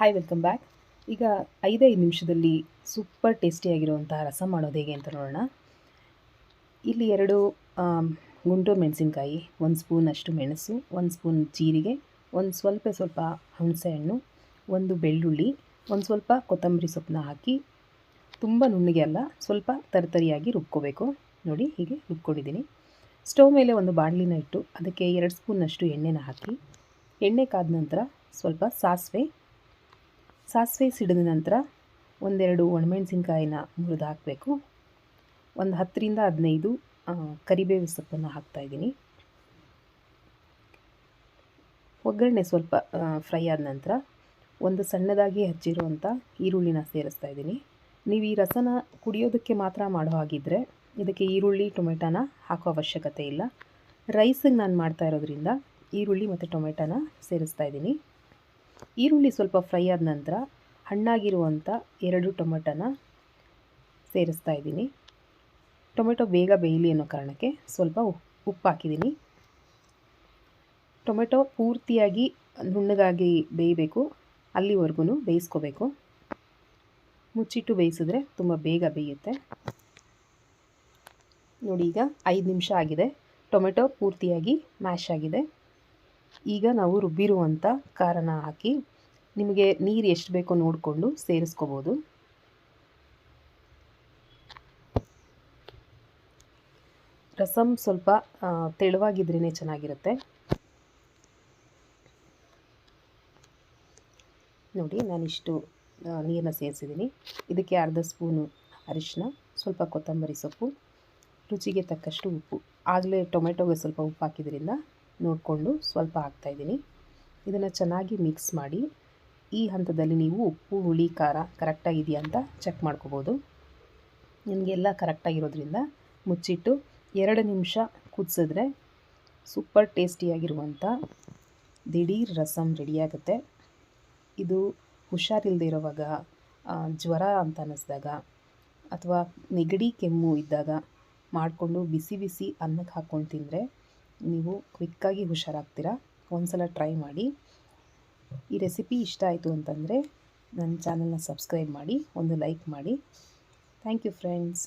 Hi, welcome back. ಈಗ 5 ನಿಮಿಷದಲ್ಲಿ super ಟೇಸ್ಟಿಯಾಗಿರುವಂತಹ rasam ಮಾಡೋದು ಹೇಗೆ ಅಂತ ನೋಡೋಣ. ಇಲ್ಲಿ 2 ಗುಂಟೂರು ಮೆಣಸಿನ್ಕಾಯಿ, 1 ಸ್ಪೂನಷ್ಟು ಮೆಣಸು, 1 ಸ್ಪೂನ್ ಜೀರಿಗೆ, ಒಂದು ಸ್ವಲ್ಪ ಹುಣಸೆಹಣ್ಣು, 1 ಬೆಳ್ಳುಳ್ಳಿ, ಒಂದು ಸ್ವಲ್ಪ ಕೊತ್ತಂಬರಿ ಸೊಪ್ಪನ್ನ ಹಾಕಿ ತುಂಬ ನುಣ್ಣಗೆ ಅಲ್ಲ, ಸ್ವಲ್ಪ ತರಿಯಾಗಿ ರುಬ್ಕೋಬೇಕು. ನೋಡಿ, ಹೀಗೆ ರುಬ್ಕೊಂಡಿದ್ದೀನಿ. ಸ್ಟವ್ ಮೇಲೆ ಒಂದು ಬಾಣಲಿನ ಇಟ್ಟು ಅದಕ್ಕೆ 2 ಸ್ಪೂನಷ್ಟು ಎಣ್ಣೆನ ಹಾಕಿ, ಎಣ್ಣೆ ಕಾದ ನಂತರ ಸ್ವಲ್ಪ ಸಾಸಿವೆ ಸಿಡಿದ ನಂತರ 1-2 ಒಣಮೆಣಸಿನ್ಕಾಯಿನ ಮುರಿದು ಹಾಕಬೇಕು. ಒಂದು 10ರಿಂದ 15 ಕರಿಬೇವು ಸೊಪ್ಪನ್ನು ಹಾಕ್ತಾಯಿದ್ದೀನಿ. ಒಗ್ಗರಣೆ ಸ್ವಲ್ಪ ಫ್ರೈ ಆದ ನಂತರ ಒಂದು ಸಣ್ಣದಾಗಿ ಹಚ್ಚಿರುವಂಥ ಈರುಳ್ಳಿನ ಸೇರಿಸ್ತಾ ಇದ್ದೀನಿ. ನೀವು ಈ ರಸನ ಕುಡಿಯೋದಕ್ಕೆ ಮಾತ್ರ ಮಾಡೋ ಹಾಗಿದ್ದರೆ ಇದಕ್ಕೆ ಈರುಳ್ಳಿ ಟೊಮೆಟೊನ ಹಾಕೋ ಅವಶ್ಯಕತೆ ಇಲ್ಲ. ರೈಸಿಗೆ ನಾನು ಮಾಡ್ತಾ ಇರೋದ್ರಿಂದ ಈರುಳ್ಳಿ ಮತ್ತು ಟೊಮೆಟೊನ ಸೇರಿಸ್ತಾ ಇದ್ದೀನಿ. ಈರುಳ್ಳಿ ಸ್ವಲ್ಪ ಫ್ರೈ ಆದ ನಂತರ ಹಣ್ಣಾಗಿರುವಂಥ 2 ಟೊಮೆಟೊನ ಸೇರಿಸ್ತಾ ಇದ್ದೀನಿ. ಟೊಮೆಟೊ ಬೇಗ ಬೇಯಲಿ ಅನ್ನೋ ಕಾರಣಕ್ಕೆ ಸ್ವಲ್ಪ ಉಪ್ಪು ಹಾಕಿದ್ದೀನಿ. ಟೊಮೆಟೊ ಪೂರ್ತಿಯಾಗಿ ನುಣ್ಣಗಾಗಿ ಬೇಯಬೇಕು, ಅಲ್ಲಿವರೆಗೂ ಬೇಯಿಸ್ಕೋಬೇಕು. ಮುಚ್ಚಿಟ್ಟು ಬೇಯಿಸಿದ್ರೆ ತುಂಬ ಬೇಗ ಬೇಯುತ್ತೆ. ನೋಡಿ, ಈಗ 5 ನಿಮಿಷ ಆಗಿದೆ. ಟೊಮೆಟೊ ಪೂರ್ತಿಯಾಗಿ ಮ್ಯಾಶ್ ಆಗಿದೆ. ಈಗ ನಾವು ರುಬ್ಬಿರುವಂಥ ಖಾರನ ಹಾಕಿ, ನಿಮಗೆ ನೀರು ಎಷ್ಟು ಬೇಕೋ ನೋಡಿಕೊಂಡು ಸೇರಿಸ್ಕೋಬೋದು. ರಸಂ ಸ್ವಲ್ಪ ತೆಳುವಾಗಿದ್ರೇ ಚೆನ್ನಾಗಿರುತ್ತೆ. ನೋಡಿ, ನಾನಿಷ್ಟು ನೀರನ್ನ ಸೇರಿಸಿದ್ದೀನಿ. ಇದಕ್ಕೆ 1/2 ಸ್ಪೂನು ಅರಿಶಿನ, ಸ್ವಲ್ಪ ಕೊತ್ತಂಬರಿ ಸೊಪ್ಪು, ರುಚಿಗೆ ತಕ್ಕಷ್ಟು ಉಪ್ಪು. ಆಗಲೇ ಟೊಮೆಟೊಗೆ ಸ್ವಲ್ಪ ಉಪ್ಪು ಹಾಕಿದ್ರಿಂದ ನೋಡಿಕೊಂಡು ಸ್ವಲ್ಪ ಹಾಕ್ತಾಯಿದ್ದೀನಿ. ಇದನ್ನು ಚೆನ್ನಾಗಿ ಮಿಕ್ಸ್ ಮಾಡಿ, ಈ ಹಂತದಲ್ಲಿ ನೀವು ಉಪ್ಪು, ಹುಳಿ, ಖಾರ ಕರೆಕ್ಟಾಗಿದೆಯಾ ಅಂತ ಚೆಕ್ ಮಾಡ್ಕೋಬೋದು. ನಿಮಗೆಲ್ಲ ಕರೆಕ್ಟಾಗಿರೋದ್ರಿಂದ ಮುಚ್ಚಿಟ್ಟು 2 ನಿಮಿಷ ಕುದಿಸಿದ್ರೆ ಸೂಪರ್ ಟೇಸ್ಟಿಯಾಗಿರುವಂಥ ದಿಢೀರ್ ರಸಂ ರೆಡಿಯಾಗುತ್ತೆ. ಇದು ಹುಷಾರಿಲ್ಲದೆ ಇರೋವಾಗ, ಜ್ವರ ಅಂತ ಅನ್ನಿಸ್ದಾಗ, ಅಥವಾ ನೆಗಡಿ ಕೆಮ್ಮು ಇದ್ದಾಗ ಮಾಡಿಕೊಂಡು ಬಿಸಿ ಬಿಸಿ ಅನ್ನಕ್ಕೆ ಹಾಕ್ಕೊಂಡು ತಿಂದರೆ ನೀವು ಕ್ವಿಕ್ಕಾಗಿ ಹುಷಾರಾಗ್ತೀರಾ. ಒಂದ್ಸಲ ಟ್ರೈ ಮಾಡಿ. ಈ ರೆಸಿಪಿ ಇಷ್ಟ ಆಯಿತು ಅಂತಂದರೆ ನನ್ನ ಚಾನಲ್ನ ಸಬ್ಸ್ಕ್ರೈಬ್ ಮಾಡಿ, ಒಂದು ಲೈಕ್ ಮಾಡಿ. Thank you friends.